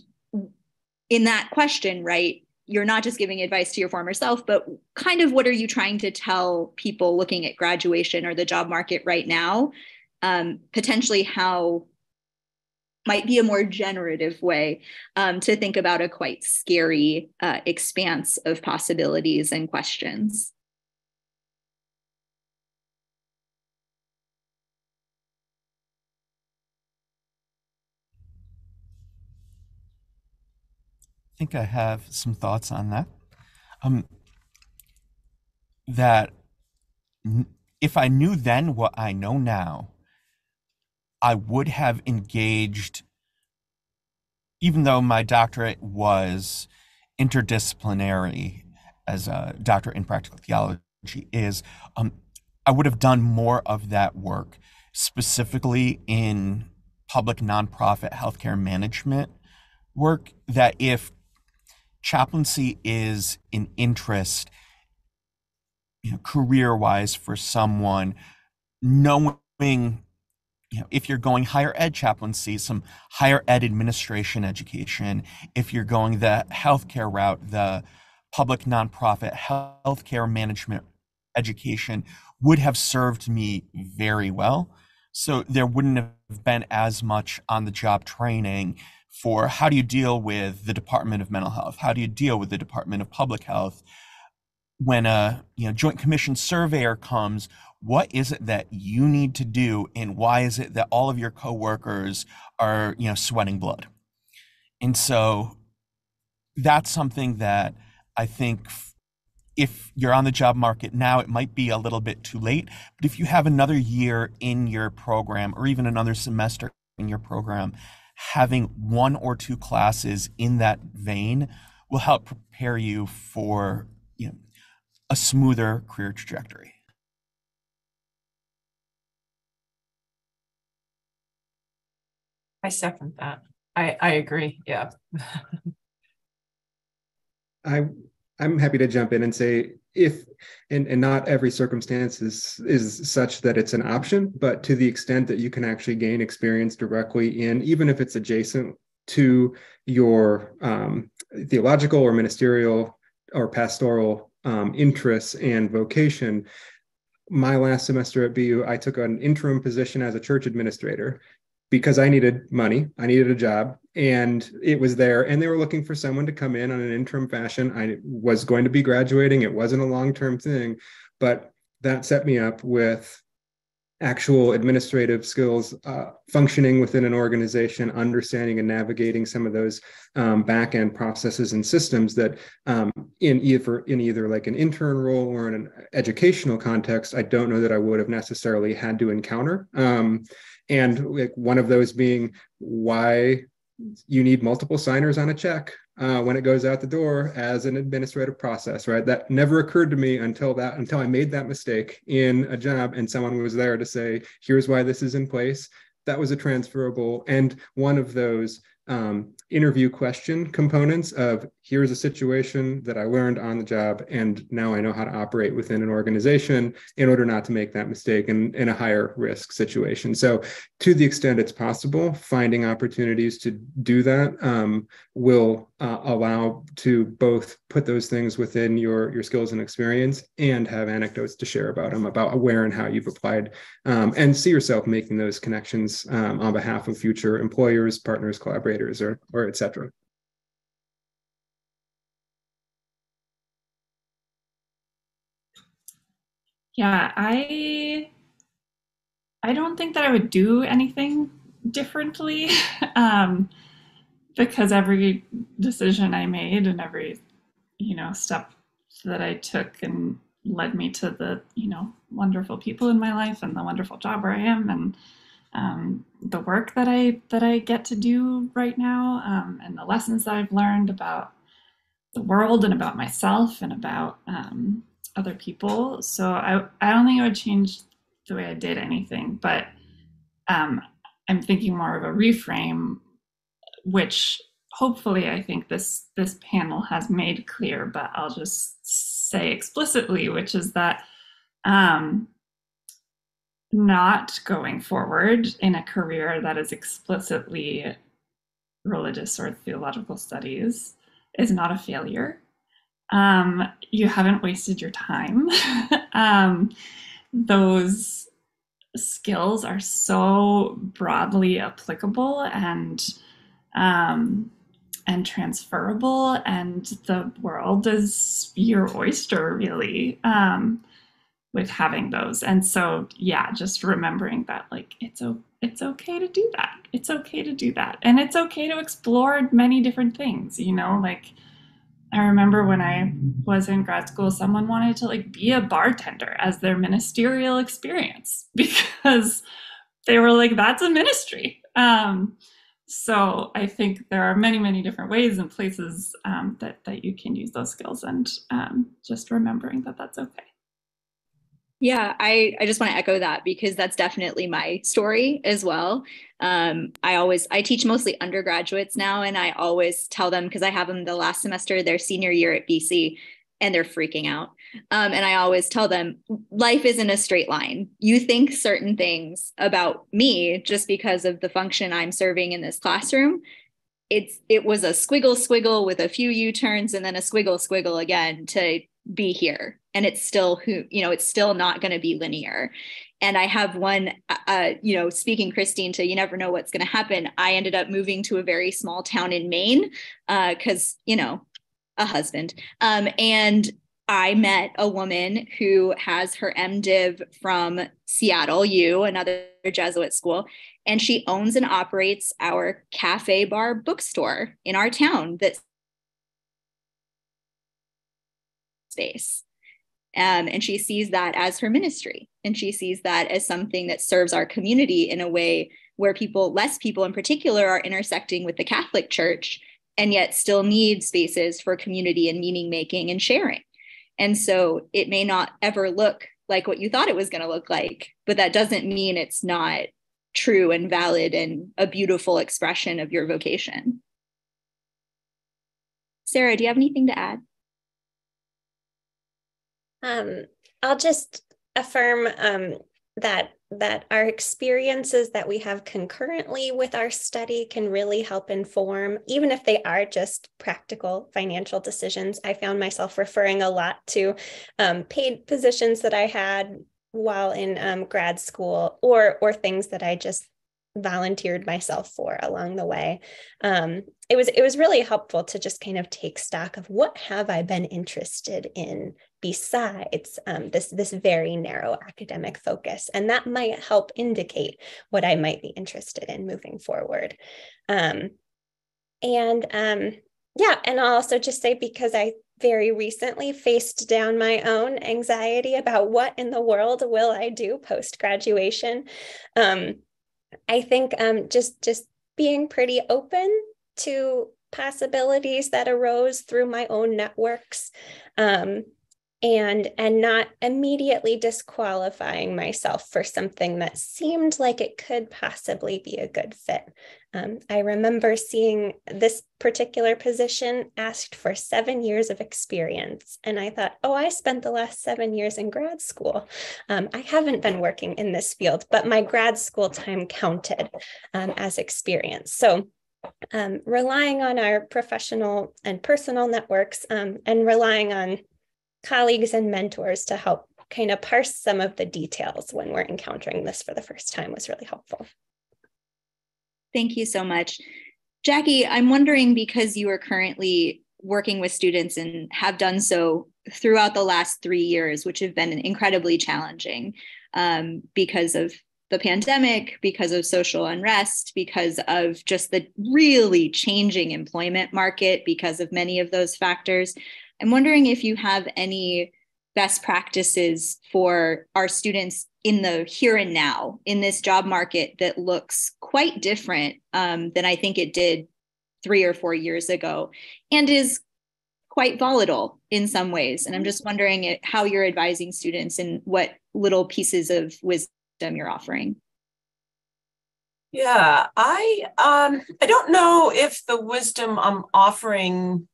in that question, right, you're not just giving advice to your former self, but kind of what are you trying to tell people looking at graduation or the job market right now? Potentially how might be a more generative way to think about a quite scary expanse of possibilities and questions. I think I have some thoughts on that. That if I knew then what I know now, I would have engaged, even though my doctorate was interdisciplinary, as a doctorate in practical theology is, I would have done more of that work, specifically in public nonprofit healthcare management work. That if chaplaincy is an interest, career-wise for someone, knowing, if you're going higher ed chaplaincy, some higher ed administration education. If you're going the healthcare route, the public nonprofit healthcare management education would have served me very well. So there wouldn't have been as much on the job training for how do you deal with the Department of Mental Health? How do you deal with the Department of Public Health? When a Joint Commission surveyor comes, what is it that you need to do, and why is it that all of your coworkers are sweating blood? And so that's something that I think if you're on the job market now, it might be a little bit too late. But if you have another year in your program, or even another semester in your program, having 1 or 2 classes in that vein will help prepare you for a smoother career trajectory. I second that. I agree. Yeah. I'm happy to jump in and say, if and not every circumstance is such that it's an option, but to the extent that you can actually gain experience directly in, even if it's adjacent to your theological or ministerial or pastoral interests and vocation. My last semester at BU, I took an interim position as a church administrator because I needed money, I needed a job, and it was there. And they were looking for someone to come in on an interim fashion. I was going to be graduating. It wasn't a long-term thing, but that set me up with actual administrative skills, functioning within an organization, understanding and navigating some of those back-end processes and systems that in either like an intern role or in an educational context, I don't know that I would have necessarily had to encounter. And like one of those being why you need multiple signers on a check when it goes out the door as an administrative process, right? That never occurred to me until I made that mistake in a job and someone was there to say, here's why this is in place. That was a transferable and one of those interview question components of here's a situation that I learned on the job and now I know how to operate within an organization in order not to make that mistake in a higher risk situation. So to the extent it's possible, finding opportunities to do that will allow to both put those things within your skills and experience and have anecdotes to share about them, about where and how you've applied, and see yourself making those connections on behalf of future employers, partners, collaborators, or et cetera. Yeah, I don't think that I would do anything differently because every decision I made and every step that I took and led me to the wonderful people in my life and the wonderful job where I am and the work that I get to do right now, and the lessons that I've learned about the world and about myself and about other people. So I don't think it would change the way I did anything, but I'm thinking more of a reframe, which hopefully I think this panel has made clear, but I'll just say explicitly, which is that not going forward in a career that is explicitly religious or theological studies is not a failure. You haven't wasted your time. Those skills are so broadly applicable and transferable, and the world is your oyster, really, with having those. And so, yeah, just remembering that, like, it's okay to do that. It's okay to do that, and it's okay to explore many different things. Like, I remember when I was in grad school, someone wanted to like be a bartender as their ministerial experience because they were like, that's a ministry. So I think there are many, many different ways and places that you can use those skills, and just remembering that that's okay. Yeah, I just want to echo that because that's definitely my story as well. I teach mostly undergraduates now, and I always tell them, because I have them the last semester, their senior year at BC, and they're freaking out. And I always tell them, life isn't a straight line. You think certain things about me just because of the function I'm serving in this classroom. It was a squiggle with a few U-turns and then a squiggle again to be here. And it's still it's still not going to be linear. And I have one, speaking Christine to, you never know what's going to happen. I ended up moving to a very small town in Maine because, a husband. And I met a woman who has her MDiv from Seattle U, another Jesuit school, and she owns and operates our cafe bar bookstore in our town that's space. And she sees that as her ministry. And she sees that as something that serves our community in a way where less people in particular, are intersecting with the Catholic Church and yet still need spaces for community and meaning making and sharing. And so it may not ever look like what you thought it was going to look like, but that doesn't mean it's not true and valid and a beautiful expression of your vocation. Sarah, do you have anything to add? I'll just affirm that our experiences that we have concurrently with our study can really help inform, even if they are just practical financial decisions. I found myself referring a lot to paid positions that I had while in grad school, or things that I just volunteered myself for along the way. It was really helpful to just kind of take stock of what have I been interested in besides this very narrow academic focus, and that might help indicate what I might be interested in moving forward. Yeah, and I'll also just say, because I very recently faced down my own anxiety about what in the world will I do post-graduation, I think just being pretty open to possibilities that arose through my own networks, and not immediately disqualifying myself for something that seemed like it could possibly be a good fit. I remember seeing this particular position asked for 7 years of experience. And I thought, oh, I spent the last 7 years in grad school. I haven't been working in this field, but my grad school time counted as experience. So relying on our professional and personal networks, and relying on colleagues and mentors to help kind of parse some of the details when we're encountering this for the first time was really helpful. Thank you so much. Jackie, I'm wondering, because you are currently working with students and have done so throughout the last 3 years, which have been incredibly challenging because of the pandemic, because of social unrest, because of just the really changing employment market, because of many of those factors. I'm wondering if you have any best practices for our students in the here and now, in this job market that looks quite different than I think it did 3 or 4 years ago, and is quite volatile in some ways. And I'm just wondering how you're advising students and what little pieces of wisdom you're offering. Yeah, I don't know if the wisdom I'm offering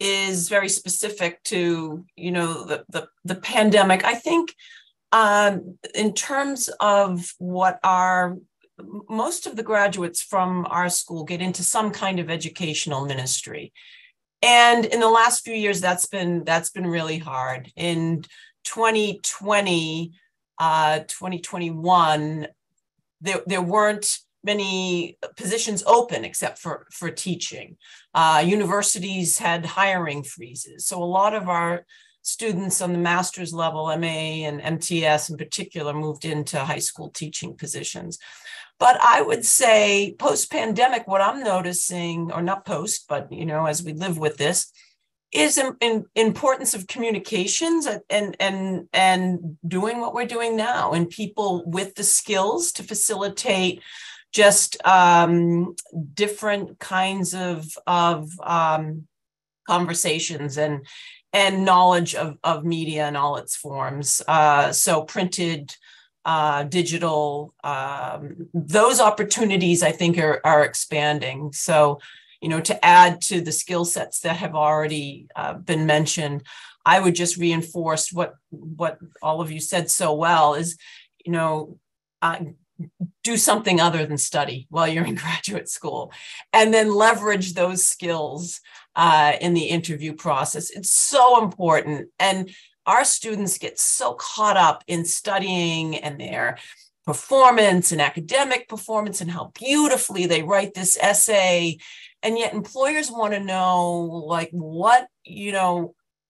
is very specific to, the pandemic. I think in terms of what most of the graduates from our school get into some kind of educational ministry. And in the last few years, that's been really hard. In 2020, 2021, there weren't many positions open except for teaching. Universities had hiring freezes. So a lot of our students on the master's level, MA and MTS in particular, moved into high school teaching positions. But I would say post-pandemic, what I'm noticing, or not post, but as we live with this, is in importance of communications and doing what we're doing now, and people with the skills to facilitate just different kinds of conversations and knowledge of media in all its forms. So printed, digital, those opportunities I think are expanding. So, to add to the skill sets that have already been mentioned, I would just reinforce what all of you said so well is, do something other than study while you're in graduate school, and then leverage those skills in the interview process. It's so important. And our students get so caught up in studying and their performance and academic performance and how beautifully they write this essay. And yet employers want to know,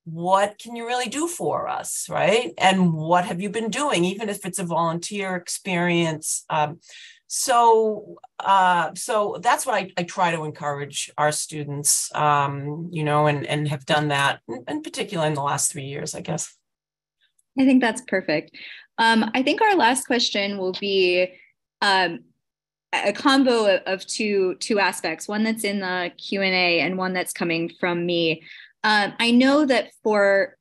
what can you really do for us, right? And what have you been doing, even if it's a volunteer experience? So that's what I try to encourage our students, and have done that, in particular in the last 3 years, I guess. I think that's perfect. I think our last question will be a combo of two aspects, one that's in the Q&A and one that's coming from me. I know that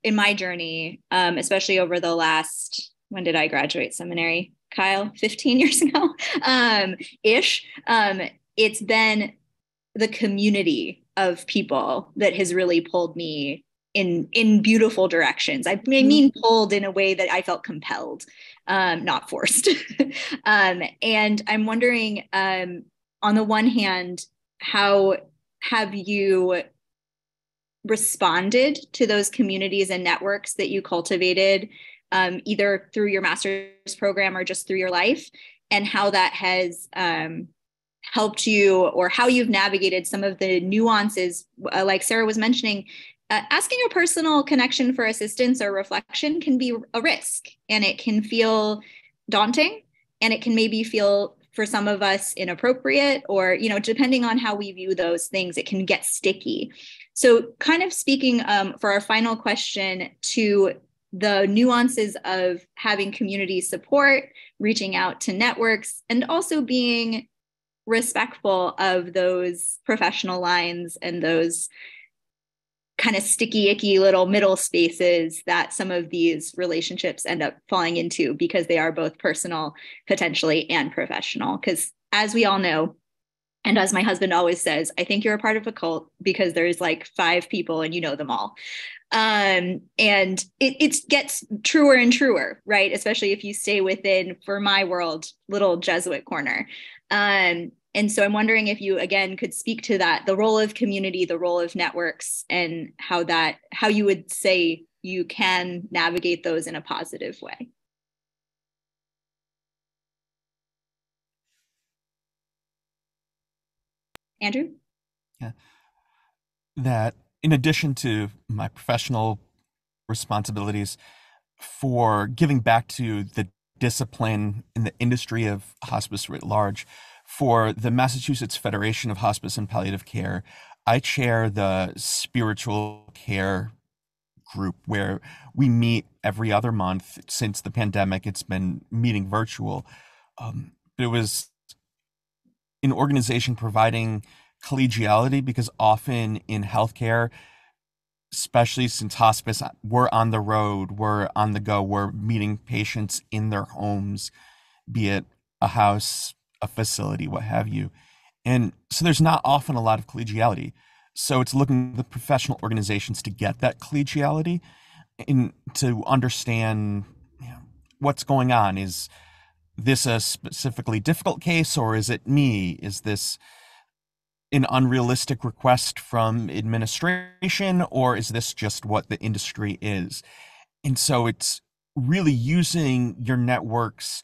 in my journey, especially over the last, when did I graduate seminary? Kyle, 15 years ago, ish. It's been the community of people that has really pulled me in beautiful directions. I mean pulled in a way that I felt compelled, not forced. And I'm wondering, on the one hand, how have you responded to those communities and networks that you cultivated, either through your master's program or just through your life, and how that has helped you, or how you've navigated some of the nuances, like Sarah was mentioning. Asking a personal connection for assistance or reflection can be a risk, and it can feel daunting, and it can maybe feel, for some of us, inappropriate, or, depending on how we view those things, it can get sticky. So kind of speaking for our final question to the nuances of having community support, reaching out to networks, and also being respectful of those professional lines and those kind of sticky, icky little middle spaces that some of these relationships end up falling into, because they are both personal, potentially, and professional. Because as we all know, and as my husband always says, I think you're a part of a cult because there's like 5 people and you know them all. And it gets truer and truer, right? Especially if you stay within, for my world, little Jesuit corner. And so I'm wondering if you, again, could speak to that, the role of community, the role of networks, and how you would say you can navigate those in a positive way. Andrew? Yeah. That in addition to my professional responsibilities for giving back to the discipline in the industry of hospice writ large, for the Massachusetts Federation of Hospice and Palliative Care, I chair the spiritual care group where we meet every other month. Since the pandemic, it's been meeting virtual. It was an organization providing collegiality, because often in healthcare, especially since hospice, we're on the road, we're on the go, we're meeting patients in their homes, be it a house, a facility, what have you. And so there's not often a lot of collegiality. So it's looking at the professional organizations to get that collegiality and to understand, what's going on. Is this a specifically difficult case, or is it me? Is this an unrealistic request from administration, or is this just what the industry is? And so it's really using your networks,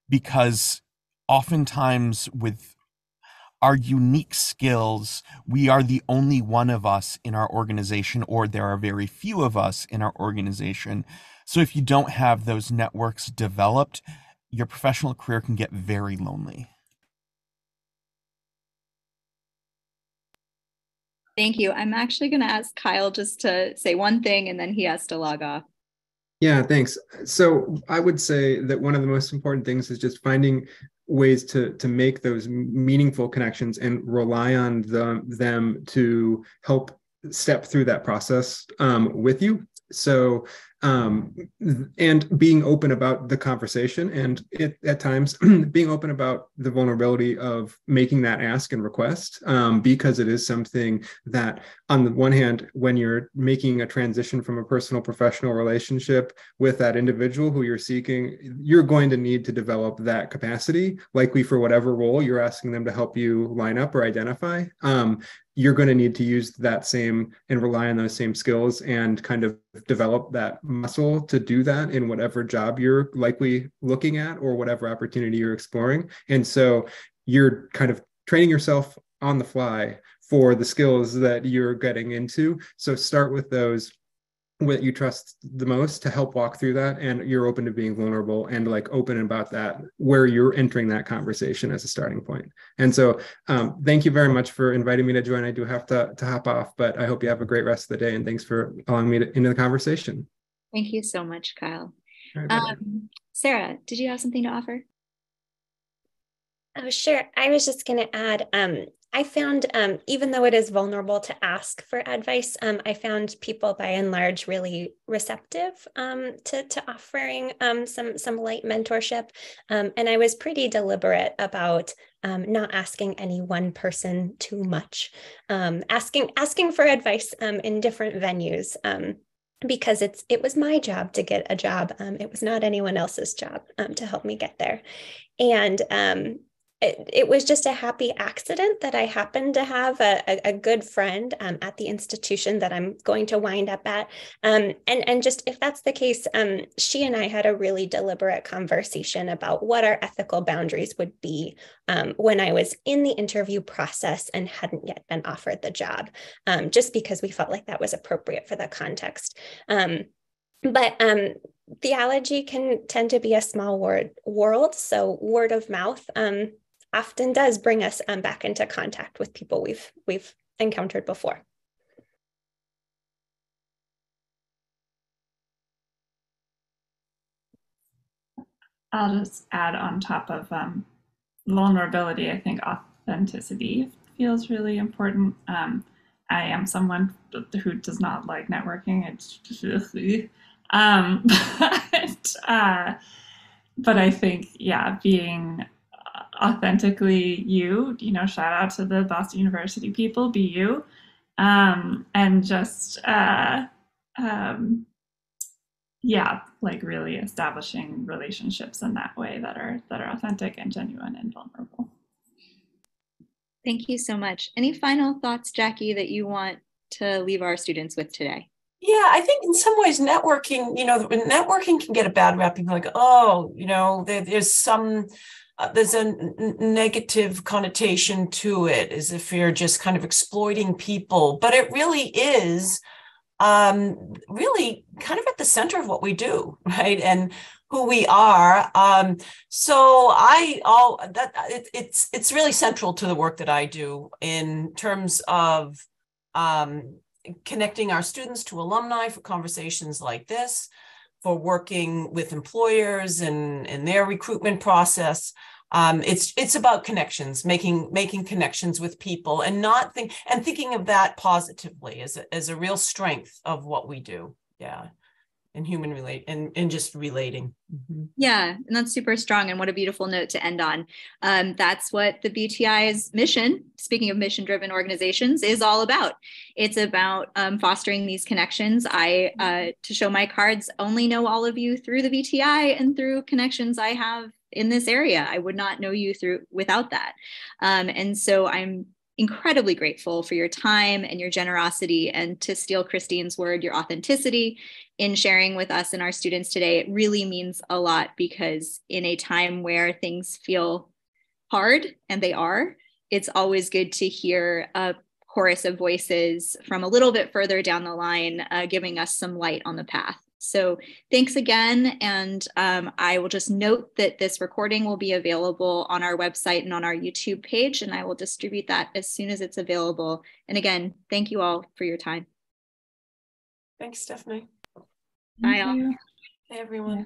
because oftentimes with our unique skills, we are the only one of us in our organization, or there are very few of us in our organization. So if you don't have those networks developed, your professional career can get very lonely. Thank you. I'm actually going to ask Kyle just to say one thing, and then he has to log off. Yeah, thanks. So I would say that one of the most important things is just finding ways to make those meaningful connections and rely on them to help step through that process with you. So, and being open about the conversation, and at times being open about the vulnerability of making that ask and request, because it is something that, on the one hand, when you're making a transition from a personal professional relationship with that individual who you're seeking, you're going to need to develop that capacity, likely for whatever role you're asking them to help you line up or identify. You're going to need to use that same and rely on those same skills and kind of develop that muscle to do that in whatever job you're likely looking at or whatever opportunity you're exploring. And so you're kind of training yourself on the fly for the skills that you're getting into. So start with those what you trust the most to help walk through that, and you're open to being vulnerable and like open about that where you're entering that conversation as a starting point. And so thank you very much for inviting me to join. I do have to hop off, but I hope you have a great rest of the day, and thanks for allowing me into the conversation. Thank you so much, Kyle. Right, Sarah, did you have something to offer? Oh, sure. I was just going to add, I found, even though it is vulnerable to ask for advice, I found people by and large really receptive to offering some light mentorship. And I was pretty deliberate about not asking any one person too much, asking for advice in different venues. Because it was my job to get a job. It was not anyone else's job to help me get there. And it was just a happy accident that I happened to have a good friend at the institution that I'm going to wind up at. And just if that's the case, she and I had a really deliberate conversation about what our ethical boundaries would be when I was in the interview process and hadn't yet been offered the job, just because we felt like that was appropriate for the context. But theology can tend to be a small world, so word of mouth often does bring us back into contact with people we've encountered before. I'll just add on top of vulnerability, I think authenticity feels really important. I am someone who does not like networking. It's just, but I think, yeah, being authentically you, shout out to the Boston University people, be you, and just, yeah, like really establishing relationships in that way that are authentic and genuine and vulnerable. Thank you so much. Any final thoughts, Jackie, that you want to leave our students with today? Yeah, I think in some ways networking, networking can get a bad rap. People like, oh, there's a negative connotation to it, as if you're just kind of exploiting people. But it really is really kind of at the center of what we do, right? And who we are. So it's really central to the work that I do in terms of connecting our students to alumni for conversations like this, for working with employers and their recruitment process. It's about connections, making connections with people, and thinking of that positively as a real strength of what we do. Yeah. And and just relating. Mm-hmm. Yeah, and that's super strong. And what a beautiful note to end on. That's what the BTI's mission, speaking of mission-driven organizations, is all about. It's about fostering these connections. I, to show my cards, only know all of you through the BTI and through connections I have in this area. I would not know you without that. And so I'm incredibly grateful for your time and your generosity, and, to steal Christine's word, your authenticity in sharing with us and our students today. It really means a lot, because in a time where things feel hard, and they are, it's always good to hear a chorus of voices from a little bit further down the line, giving us some light on the path. So thanks again. And I will just note that this recording will be available on our website and on our YouTube page, and I will distribute that as soon as it's available. And again, thank you all for your time. Thanks, Stephanie. Bye all. Hey, everyone. Yeah.